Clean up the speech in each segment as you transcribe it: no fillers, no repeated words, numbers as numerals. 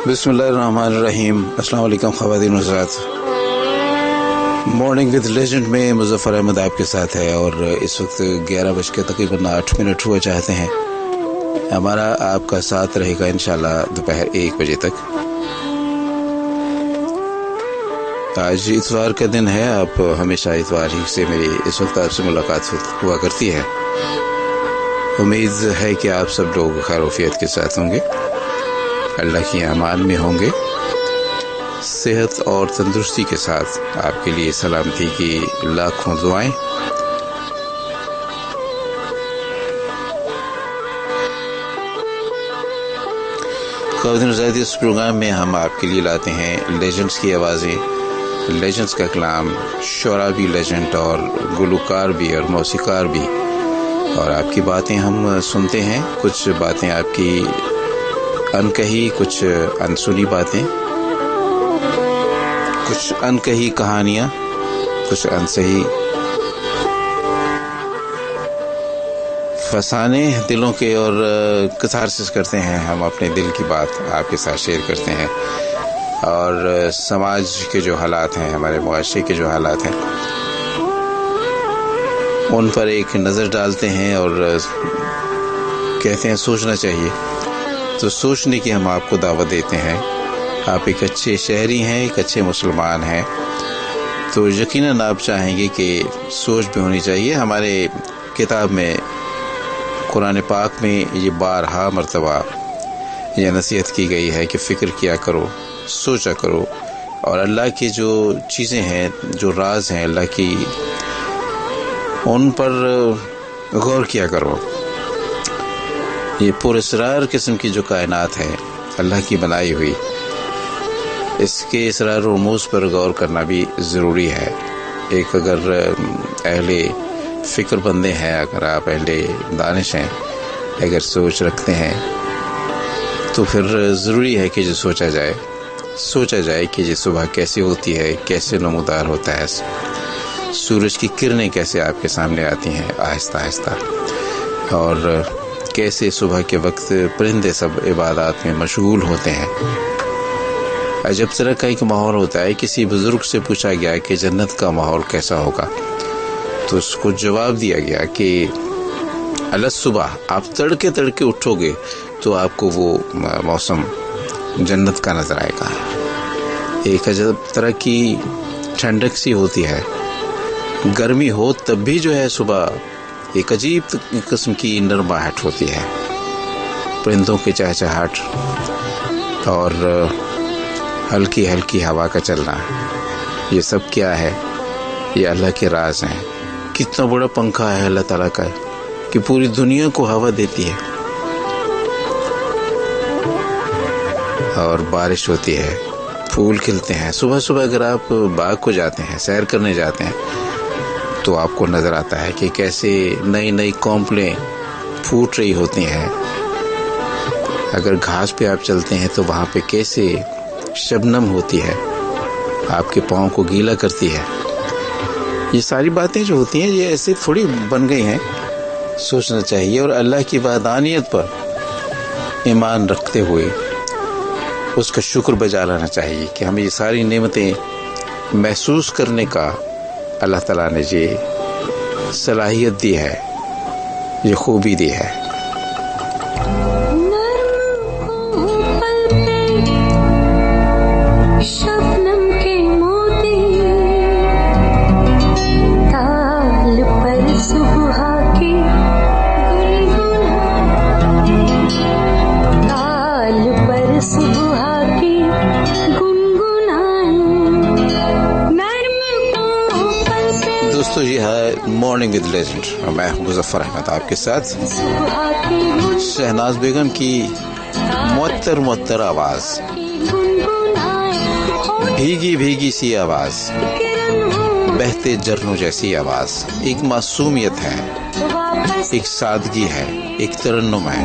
बिस्मिल्लाहिर्रहमानिर्रहीम। अस्सलाम वालेकुम ख़वातीन व हज़रात। मॉर्निंग विद लेजेंड में मुज़फ़्फ़र अहमद आपके साथ है और इस वक्त 11 बज के तकरीबन 8 मिनट हुआ चाहते हैं। हमारा आपका साथ रहेगा इंशाल्लाह दोपहर 1 बजे तक। आज इतवार का दिन है। आप हमेशा इतवार ही से मेरी इस वक्त आपसे मुलाकात हुआ करती है। उम्मीद है कि आप सब लोग खैर-ओ-आफ़ियत के साथ होंगे, अल्लाह की अमान में होंगे, सेहत और तंदुरुस्ती के साथ। आपके लिए सलामती की लाखों दुआएं। ख़वातीन, इस प्रोग्राम में हम आपके लिए लाते हैं लेजेंड्स की आवाज़ें, लेजेंड्स का कलाम, शुरा भी लेजेंड और गुलकार भी और मौसीकार भी, और आपकी बातें हम सुनते हैं। कुछ बातें आपकी अनकही, कुछ अनसुनी बातें, कुछ अनकही कहानियाँ, कुछ अनसही फसाने दिलों के, और कैथारसिस करते हैं हम। अपने दिल की बात आपके साथ शेयर करते हैं और समाज के जो हालात हैं, हमारे मुआशरे के जो हालात हैं, उन पर एक नज़र डालते हैं और कहते हैं सोचना चाहिए। तो सोचने की हम आपको दावत देते हैं। आप एक अच्छे शहरी हैं, एक अच्छे मुसलमान हैं, तो यकीनन आप चाहेंगे कि सोच भी होनी चाहिए। हमारे किताब में, कुरान पाक में ये बारहा मर्तबा यह नसीहत की गई है कि फ़िक्र किया करो, सोचा करो, और अल्लाह की जो चीज़ें हैं, जो राज हैं अल्लाह की, उन पर गौर किया करो। ये पुरअसरार किस्म की जो कायनात है अल्लाह की बनाई हुई, इसके इसरार और रमूज़ पर गौर करना भी ज़रूरी है। एक अगर अहले फ़िक्र बंदे हैं, अगर आप अहले दानिश हैं, अगर सोच रखते हैं, तो फिर ज़रूरी है कि जो सोचा जाए कि ये सुबह कैसे होती है, कैसे नमूदार होता है, सूरज की किरणें कैसे आपके सामने आती हैं आहिस्ता आहिस्ता, और कैसे सुबह के वक्त परिंदे सब इबादत में मशगूल होते हैं। अजब तरह का एक माहौल होता है। किसी बुजुर्ग से पूछा गया कि जन्नत का माहौल कैसा होगा, तो उसको जवाब दिया गया कि अल सुबह आप तड़के तड़के उठोगे तो आपको वो मौसम जन्नत का नजर आएगा। एक अजब तरह की ठंडक सी होती है। गर्मी हो तब भी जो है सुबह एक अजीब किस्म की नरमाहट होती है, परिंदों की चहचहाट और हल्की हल्की हवा का चलना। ये सब क्या है? ये अल्लाह के राज हैं। कितना बड़ा पंखा है अल्लाह ताला का कि पूरी दुनिया को हवा देती है, और बारिश होती है, फूल खिलते हैं। सुबह सुबह अगर आप बाग को जाते हैं, सैर करने जाते हैं, तो आपको नज़र आता है कि कैसे नई नई कॉम्पलें फूट रही होती हैं। अगर घास पे आप चलते हैं तो वहाँ पे कैसे शबनम होती है, आपके पाँव को गीला करती है। ये सारी बातें जो होती हैं, ये ऐसे थोड़ी बन गई हैं। सोचना चाहिए और अल्लाह की वहदानियत पर ईमान रखते हुए उसका शुक्र बजा लाना चाहिए कि हमें ये सारी नेमतें महसूस करने का अल्लाह ताला ने ये सलाहियत दी है, ये खूबी दी है। दोस्तों, ये है मॉर्निंग विद लेजेंड, मैं मुज़फ़्फ़र अहमद आपके साथ। शहनाज बेगम की मुअत्तर आवाज़, भीगी भीगी सी आवाज़, बहते झरनों जैसी आवाज़, एक मासूमियत है, एक सादगी है, एक तरन्नुम है।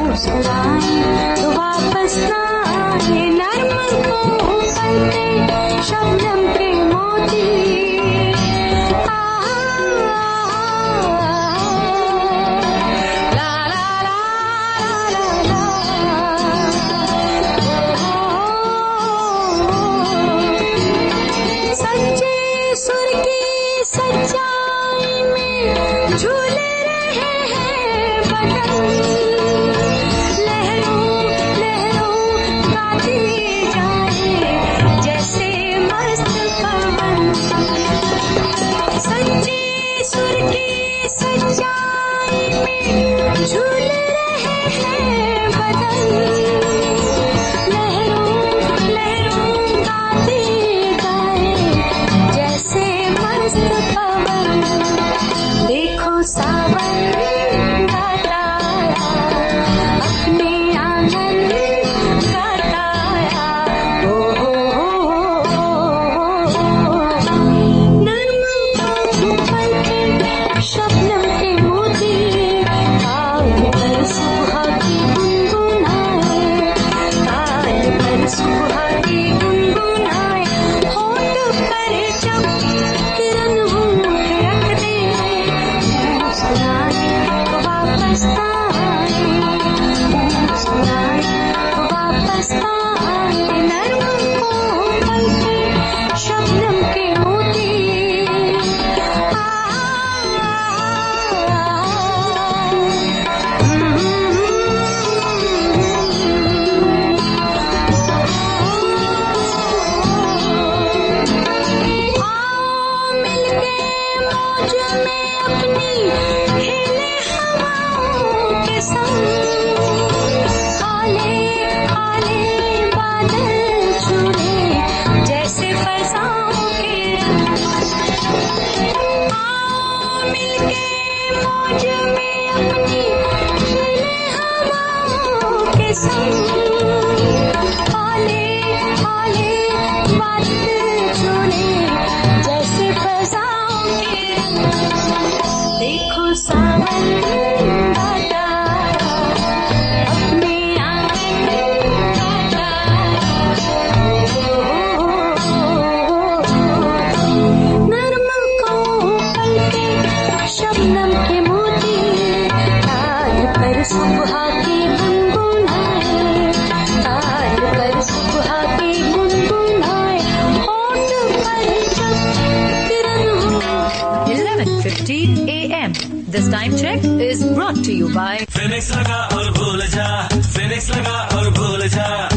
This time check is brought to you by Phoenix लगा और भूल जा, Phoenix लगा और भूल जा।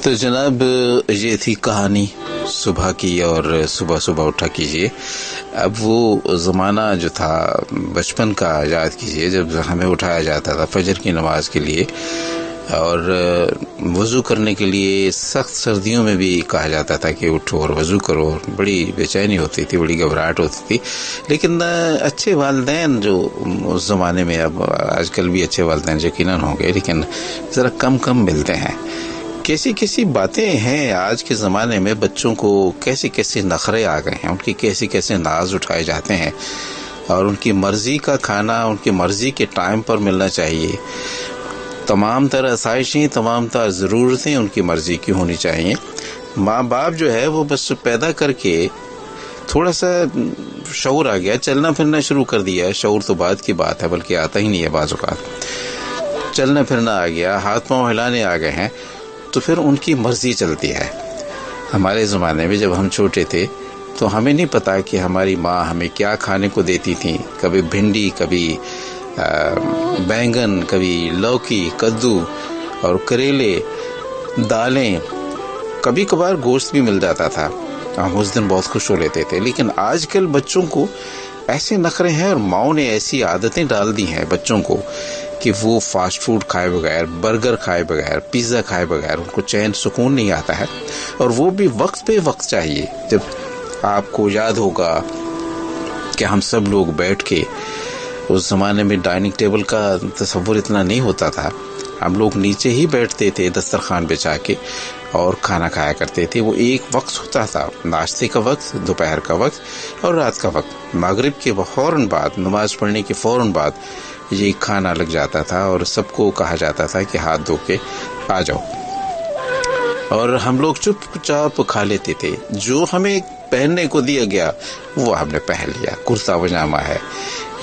तो जनाब ये थी कहानी सुबह की, और सुबह सुबह उठा कीजिए। अब वो ज़माना जो था बचपन का याद कीजिए, जब हमें उठाया जाता था फजर की नमाज के लिए, और वज़ू करने के लिए सख्त सर्दियों में भी कहा जाता था कि उठो और वज़ू करो। बड़ी बेचैनी होती थी, बड़ी घबराहट होती थी। लेकिन अच्छे वालिदैन जो उस ज़माने में, अब आजकल भी अच्छे वालिदैन यकीनन होंगे, लेकिन ज़रा कम कम मिलते हैं। कैसी कैसी बातें हैं आज के ज़माने में, बच्चों को कैसे कैसे नखरे आ गए हैं, उनकी कैसे कैसे नाज उठाए जाते हैं, और उनकी मर्ज़ी का खाना उनकी मर्ज़ी के टाइम पर मिलना चाहिए। तमाम तरह आसाइशें, तमाम तरह ज़रूरतें उनकी मर्ज़ी की होनी चाहिए। माँ बाप जो है वो बस पैदा करके थोड़ा सा शऊर आ गया, चलना फिरना शुरू कर दिया। शऊर तो बाद की बात है, बल्कि आता ही नहीं है बाज़ औक़ात। चलना फिरना आ गया, हाथ पाँव हिलाने आ गए हैं, तो फिर उनकी मर्ज़ी चलती है। हमारे ज़माने में जब हम छोटे थे तो हमें नहीं पता कि हमारी माँ हमें क्या खाने को देती थी। कभी भिंडी, कभी बैंगन, कभी लौकी, कद्दू और करेले, दालें, कभी कभार गोश्त भी मिल जाता था। हम उस दिन बहुत खुश हो लेते थे। लेकिन आजकल बच्चों को ऐसे नखरे हैं, और माँओं ने ऐसी आदतें डाल दी हैं बच्चों को कि वो फास्ट फूड खाए बगैर, बर्गर खाए बगैर, पिज़्ज़ा खाए बगैर उनको चैन सुकून नहीं आता है। और वो भी वक्त पे वक्त चाहिए। जब आपको याद होगा कि हम सब लोग बैठ के, उस ज़माने में डाइनिंग टेबल का तसव्वुर इतना नहीं होता था, हम लोग नीचे ही बैठते थे दस्तरखान बिछा के और खाना खाया करते थे। वो एक वक्त होता था, नाश्ते का वक्त, दोपहर का वक्त और रात का वक्त। मगरिब के फ़ौरन बाद, नमाज पढ़ने के फ़ौरन बाद ये खाना लग जाता था, और सबको कहा जाता था कि हाथ धो के आ जाओ, और हम लोग चुपचाप खा लेते थे। जो हमें पहनने को दिया गया वो हमने पहन लिया। कुर्ता पजामा है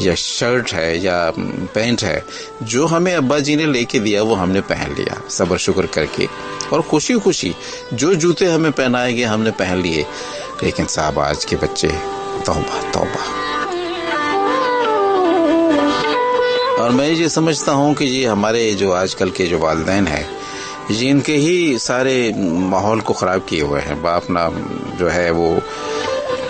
या शर्ट है या पैंट है, जो हमें अब्बा जी ने लेके दिया वो हमने पहन लिया सब्र शुक्र करके, और खुशी खुशी जो जूते हमें पहनाए गए हमने पहन लिए। लेकिन साहब आज के बच्चे, तौबा तौबा। और मैं ये समझता हूँ कि ये हमारे जो आजकल के जो वालिदैन हैं, ये इनके ही सारे माहौल को ख़राब किए हुए हैं। बाप ना जो है वो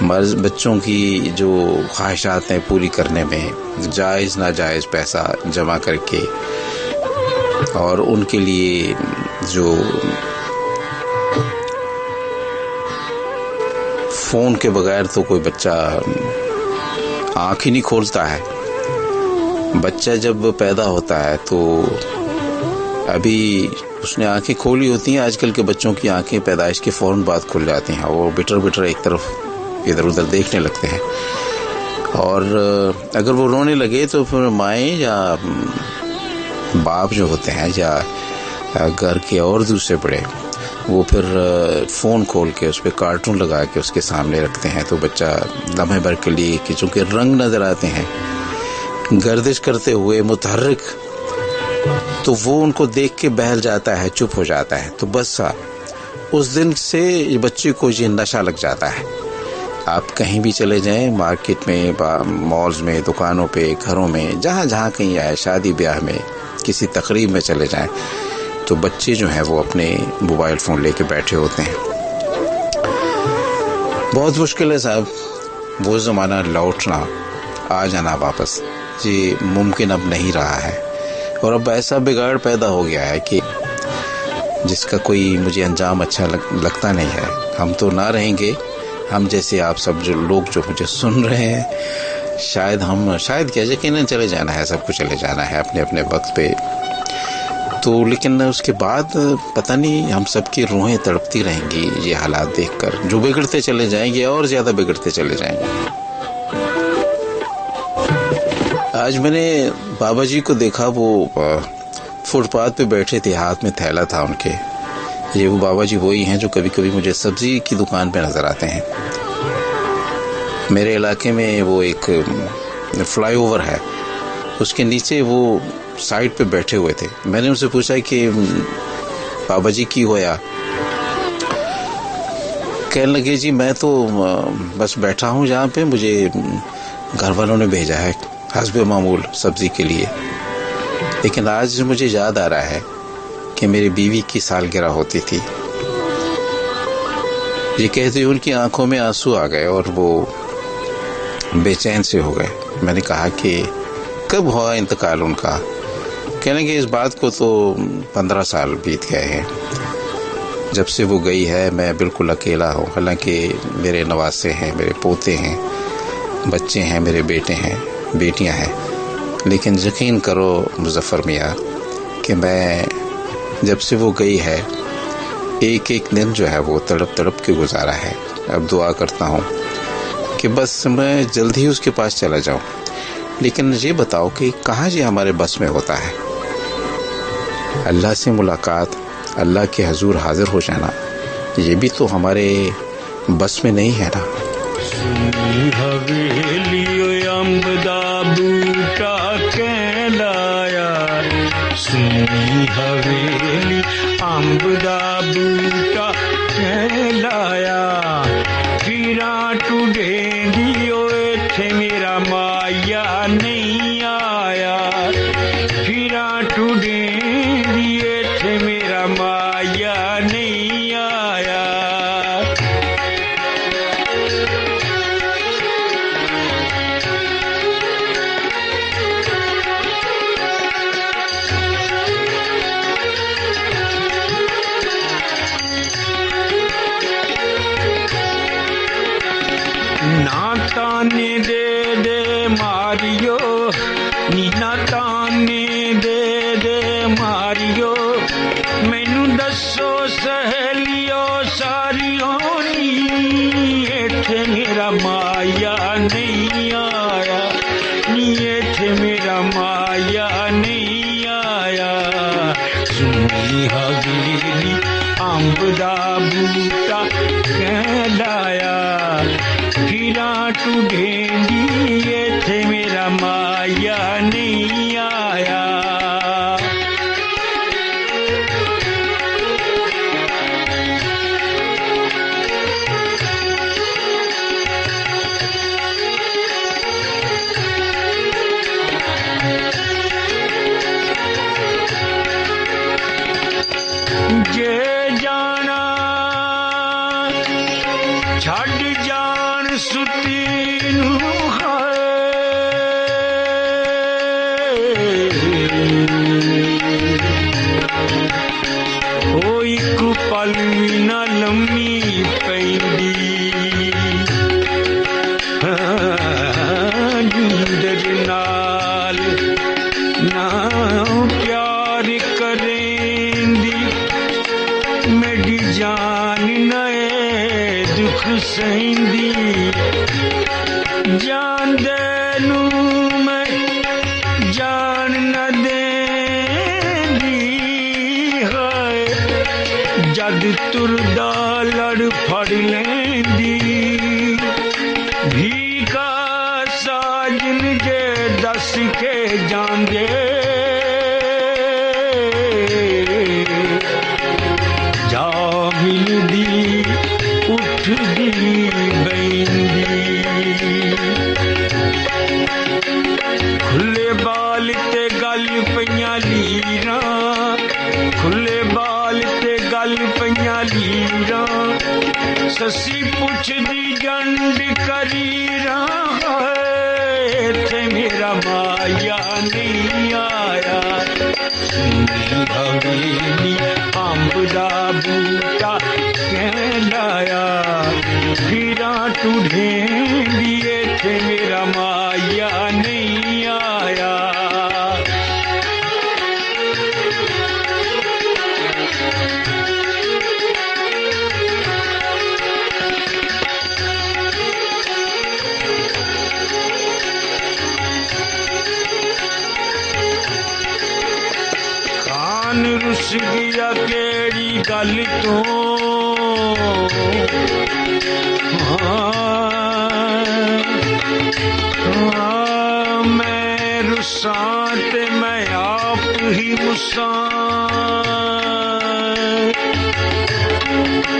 बच्चों की जो ख्वाहिशात हैं पूरी करने में जायज़ नाजायज़ पैसा जमा करके, और उनके लिए जो फ़ोन के बगैर तो कोई बच्चा आँख ही नहीं खोलता है। बच्चा जब पैदा होता है तो अभी उसने आंखें खोली होती हैं। आजकल के बच्चों की आंखें पैदाइश के फ़ौरन बाद खुल जाती हैं। वो बिटर बिटर एक तरफ इधर उधर देखने लगते हैं, और अगर वो रोने लगे तो फिर माएँ या बाप जो होते हैं या घर के और दूसरे बड़े, वो फिर फ़ोन खोल के उस पर कार्टून लगा के उसके सामने रखते हैं। तो बच्चा लम्हे भर के लिए, कि चूँकि रंग नज़र आते हैं गर्दिश करते हुए मुतहर्रिक, तो वो उनको देख के बहल जाता है, चुप हो जाता है। तो बस उस दिन से बच्चे को ये नशा लग जाता है। आप कहीं भी चले जाएं, मार्केट में, मॉल्स में, दुकानों पे, घरों में, जहाँ जहाँ कहीं आए, शादी ब्याह में, किसी तकरीब में चले जाएं, तो बच्चे जो हैं वो अपने मोबाइल फ़ोन लेके बैठे होते हैं। बहुत मुश्किल है साहब वो ज़माना लौटना, आ जाना वापस, ये मुमकिन अब नहीं रहा है। और अब ऐसा बिगाड़ पैदा हो गया है कि जिसका कोई मुझे अंजाम अच्छा लगता नहीं है। हम तो ना रहेंगे, हम जैसे आप सब जो लोग जो मुझे सुन रहे हैं, शायद क्या यकीनन चले जाना है, सबको चले जाना है अपने अपने वक्त पे। तो लेकिन उसके बाद पता नहीं, हम सबकी रूहें तड़पती रहेंगी ये हालात देखकर। जो बिगड़ते चले जाएंगे और ज़्यादा बिगड़ते चले जाएंगे। आज मैंने बाबा जी को देखा, वो फुटपाथ पे बैठे थे, हाथ में थैला था उनके। ये वो बाबा जी वही हैं जो कभी कभी मुझे सब्जी की दुकान पे नज़र आते हैं। मेरे इलाके में वो एक फ्लाईओवर है, उसके नीचे वो साइड पे बैठे हुए थे। मैंने उनसे पूछा कि बाबा जी की होया? कहने लगे जी मैं तो बस बैठा हूँ यहाँ पे, मुझे घर वालों ने भेजा है हस्बे मामूल सब्जी के लिए, लेकिन आज मुझे याद आ रहा है कि मेरी बीवी की सालगिरह होती थी। ये कहते उनकी आंखों में आंसू आ गए और वो बेचैन से हो गए। मैंने कहा कि कब हुआ इंतकाल उनका? कहने कि इस बात को तो 15 साल बीत गए हैं जब से वो गई है। मैं बिल्कुल अकेला हूँ, हालांकि मेरे नवासे हैं, मेरे पोते हैं, बच्चे हैं, मेरे बेटे हैं, बेटियां हैं, लेकिन यकीन करो मुज़फ़्फ़र मियाँ कि मैं जब से वो गई है एक एक दिन जो है वो तड़प तड़प के गुजारा है। अब दुआ करता हूँ कि बस मैं जल्द ही उसके पास चला जाऊँ। लेकिन ये बताओ कि कहाँ ये हमारे बस में होता है? अल्लाह से मुलाकात, अल्लाह के हजूर हाजिर हो जाना, ये भी तो हमारे बस में नहीं है ना। हवेली अम्ब दा बूटा कहलाया, सुनी हवेली अम्ब दा बूटा कहलाया, फिरा टुडे दियो इत्थे मेरा माया नहीं आया, फिरा टुडे दियो इत्थे मेरा माया नहीं आया। ताने दे दे मारियो, नीना ताने दे दे मारियो, मैनू दसो सहेलियो सारियो नी, इत्थे मेरा माया नहीं आया, नी इत्थे मेरा माया नहीं आया। सुनी हवेली अम्ब दा बूटा कहलाया, फिरा टुडेंदी इत्थे मेरा माया नहीं आया। जे जाना छड़ जान सुती नू ओ एक पल भी ना लम्मी पैंदी, नींदर नाल ना प्यार करेंदी, मेरी जान नए दुख सहिंदी, जान देनू मैं जान न देंदी है, जद तुरदा लड़ फड़ लेंदी, भीगा साजन जे दस के जांदे, जा मिलदी उठदी बैंदी, खुले बाल ते गल पईयां लीरां, खुले बाल ते गल पईयां लीरां, ससी पुछदी जंड करीरां, इत्थे मेरा माया नहीं आया। सुनी हवेली अम्ब दा बूटा कहलाया, फिरा टुडेंदी इत्थे मेरा माया नहीं आया। कान रुस गया केड़ी गल तो, मैं रुसां ते मैं आप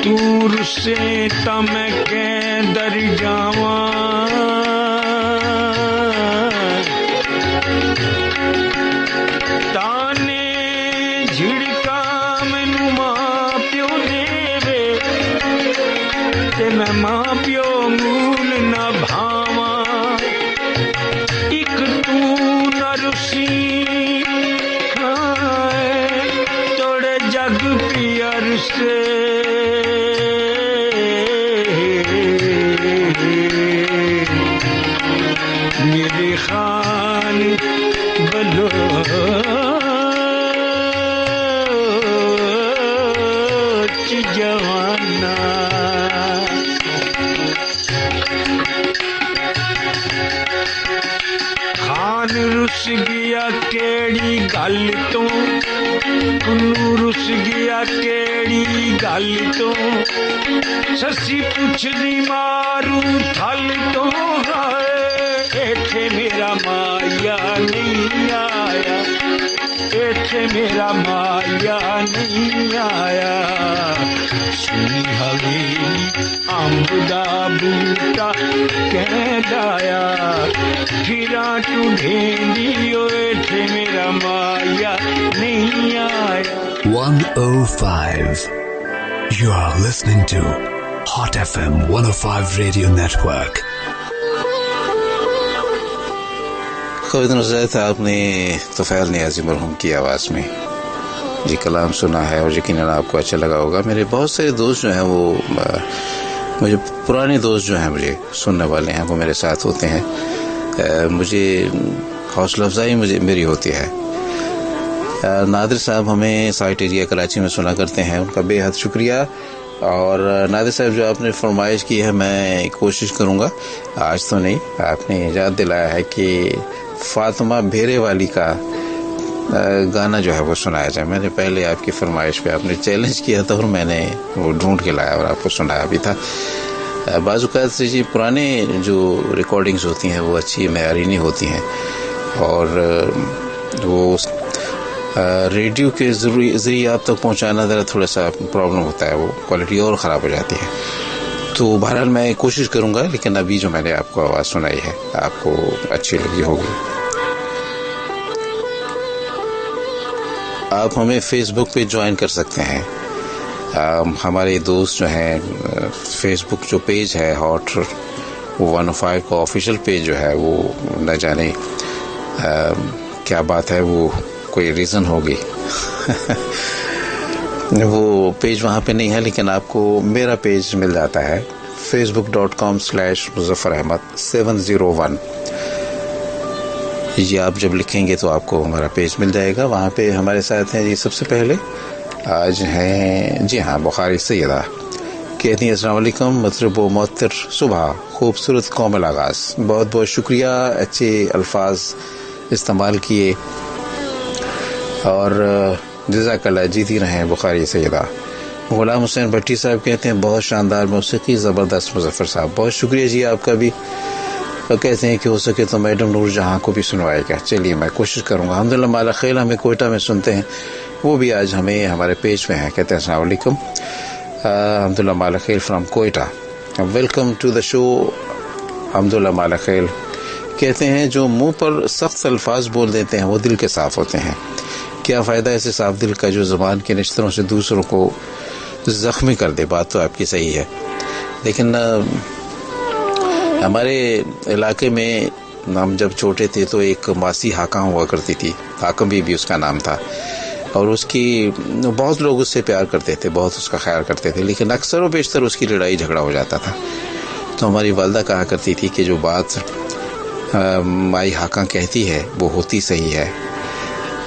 तू रुसे ता मैं कैं दर जावा ताने झिड़का मैनू मां प्यो देवे ते मैं मां प्यो मूल ना भावा एक तू न रुसी तोड़े जग पिया रुसे मेरे खान बलोच जवाना खान रुस गया केड़ी गल तो कुन्नू रुस गया केड़ी गल तो ससी पुछदी मारू थल तो हाय एथे मेरा माया नहीं आया एथे मेरा माया नहीं आया सुनी हवेली अंब दा बूटा कहलाया फिरा ढूंढेंदी एथे मेरा माया नहीं आया 105 You are listening to Hot FM 105 Radio Network. खबीर नज़र था आपने तोफैल नियाज़ी मरहूम की आवाज़ में जी कलाम सुना है और यकीनन आपको अच्छा लगा होगा। मेरे बहुत सारे दोस्त जो हैं वो मुझे पुराने दोस्त जो हैं मुझे सुनने वाले हैं वो मेरे साथ होते हैं। मुझे हौसला अफजाई मेरी होती है। नादिर साहब हमें साइट एरिया कराची में सुना करते हैं, उनका बेहद शुक्रिया। और नादिर साहब जो आपने फरमाइश की है मैं कोशिश करूँगा, आज तो नहीं, आपने याद दिलाया है कि फातिमा भेरे वाली का गाना जो है वो सुनाया जाए। मैंने पहले आपकी फरमाइश पे आपने चैलेंज किया था और मैंने वो ढूंढ के लाया और आपको सुनाया भी था। बाज़-औक़ात से जी पुराने जो रिकॉर्डिंग्स होती हैं वो अच्छी मेयारी नहीं होती हैं और वो रेडियो के ज़रिए आप तक पहुंचाना ज़रा थोड़ा सा प्रॉब्लम होता है, वो क्वालिटी और ख़राब हो जाती है। तो बहरहाल मैं कोशिश करूंगा, लेकिन अभी जो मैंने आपको आवाज़ सुनाई है आपको अच्छी लगी होगी। आप हमें फेसबुक पे ज्वाइन कर सकते हैं। हमारे दोस्त जो हैं फेसबुक जो पेज है हॉट 105 का ऑफिशियल पेज जो है वो न जाने क्या बात है, वो कोई रीज़न होगी वो पेज वहाँ पे नहीं है, लेकिन आपको मेरा पेज मिल जाता है facebook.com/मुज़फ़्फ़र-अहमद701। ये आप जब लिखेंगे तो आपको हमारा पेज मिल जाएगा। वहाँ पे हमारे साथ हैं जी सबसे पहले आज हैं जी हाँ बुखारी सैयदा, कहती हैं अस्सलाम वालेकुम, मतलब वो मुअत्तर सुबह खूबसूरत कौमल आगाज़। बहुत बहुत शुक्रिया, अच्छे अल्फाज इस्तेमाल किए और जज़ाकल्लाह, जीती रहें बुखारी सैयदा। गुलाम हुसैन भट्टी साहब कहते हैं बहुत शानदार मौसीकी, ज़बरदस्त मुज़फ़्फ़र साहब, बहुत शुक्रिया जी आपका भी। और कहते हैं कि हो सके तो मैडम नूर जहाँ को भी सुनवाएगा। चलिए मैं कोशिश करूँगा। अल्हम्दुलिल्लाह माला खैल हमें कोयटा में सुनते हैं, वो भी आज हमें हमारे पेज में है। कहते हैं अस्सलाम वालेकुम, अल्हम्दुलिल्लाह Mala Khail from Quetta, welcome to the show. अल्हम्दुलिल्लाह माला खैल। कहते हैं जो मुँह पर सख्त अल्फाज बोल देते हैं वो दिल के साफ़ होते हैं। क्या फ़ायदा ऐसे साफ दिल का जो ज़बान के निश्तरों से दूसरों को ज़ख्मी कर दे। बात तो आपकी सही है, लेकिन हमारे इलाके में हम जब छोटे थे तो एक मासी हाका हुआ करती थी, हाकम भी उसका नाम था, और उसकी बहुत लोग उससे प्यार करते थे, बहुत उसका ख्याल करते थे, लेकिन अक्सर व बेशतर उसकी लड़ाई झगड़ा हो जाता था। तो हमारी वालदा कहा करती थी कि जो बात माई हाका कहती है वो होती सही है।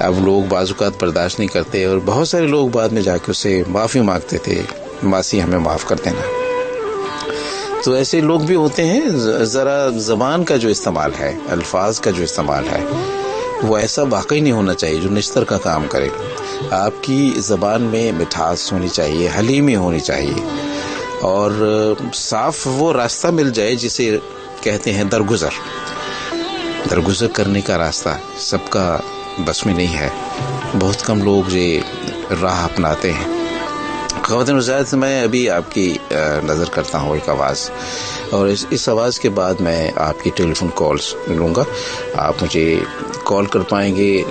अब लोग बाज़-औक़ात बर्दाश्त नहीं करते और बहुत सारे लोग बाद में जाके उससे माफ़ी मांगते थे, मासी हमें माफ़ कर देना। तो ऐसे लोग भी होते हैं। ज़रा ज़बान का जो इस्तेमाल है, अल्फाज का जो इस्तेमाल है, वो ऐसा वाकई नहीं होना चाहिए जो निश्तर का काम करे। आपकी ज़बान में मिठास होनी चाहिए, हलीमी होनी चाहिए, और साफ वो रास्ता मिल जाए जिसे कहते हैं दरगुज़र करने का रास्ता। सबका बस में नहीं है। बहुत कम लोग ये राह अपनाते हैं। ख़वातीन हज़रात, मैं अभी आपकी नज़र करता हूँ एक आवाज़, और इस आवाज़ के बाद मैं आपकी टेलीफोन कॉल्स लूँगा। आप मुझे कॉल कर पाएंगे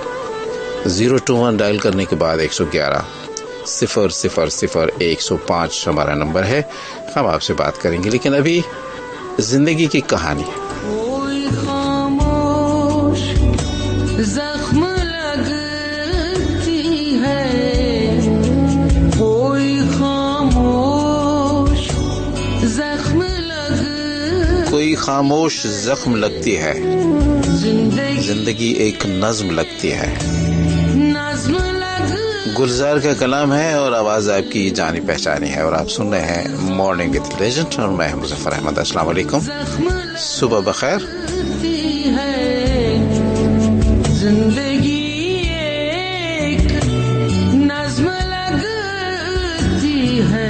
021 डायल करने के बाद 111-000105 हमारा नंबर है। हम आपसे बात करेंगे, लेकिन अभी ज़िंदगी की कहानी। कोई खामोश जख्म लगती है, कोई खामोश जख्म कोई खामोश जख्म लगती है, जिंदगी एक नज्म लगती है। गुलजार का कलाम है और आवाज आपकी जानी पहचानी है, और आप सुन रहे हैं मॉर्निंग विद लेजेंड, और मैं मुज़फ़्फ़र अहमद। अस्सलाम वालेकुम, सुबह बखैर। जिंदगी एक नज़्म लगती है,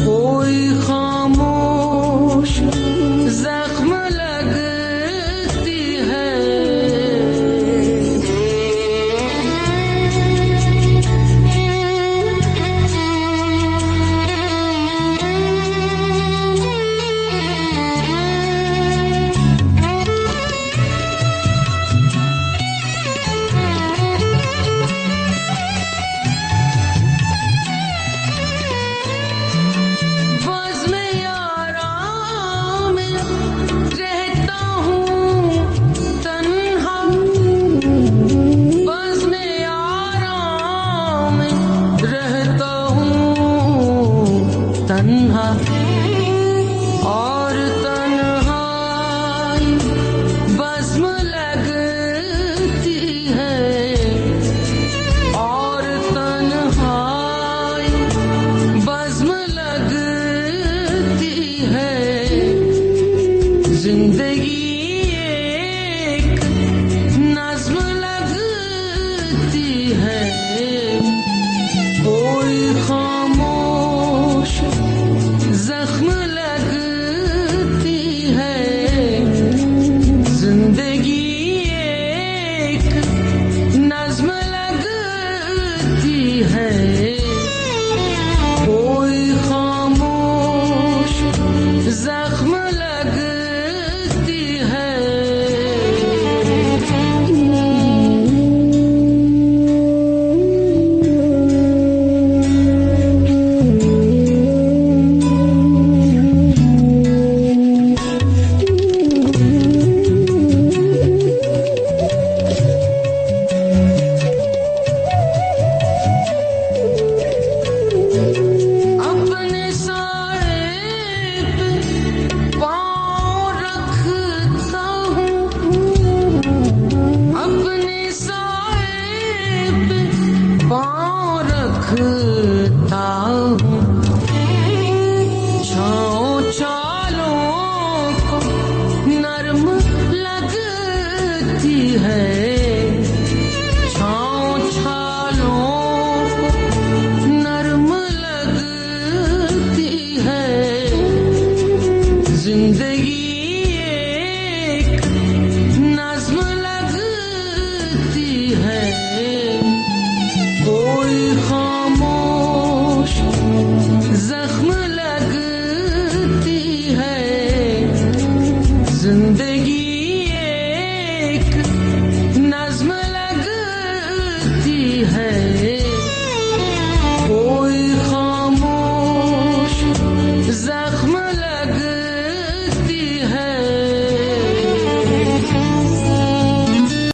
कोई खामोश जख्म लगती है। और तन्हाई बज़्म लगती है, और तन्हाई बज़्म लगती है। जिंदगी एक नज़्म लगती है, कोई खामोश जख्म लगती है। जिंदगी एक नज़्म लगती है, कोई खामोश जख्म लगती है। अपने साए पे पाँव रखता हूँ, अपने साए पे पाँव रखता हूँ। छाँव छालों को नरम लगती है, छाँव छालों को नरम लगती है। जिंदगी एक नज़्म लगती है, कोई खामोश जख्म लगती है। जिंदगी एक नज़्म लगती है,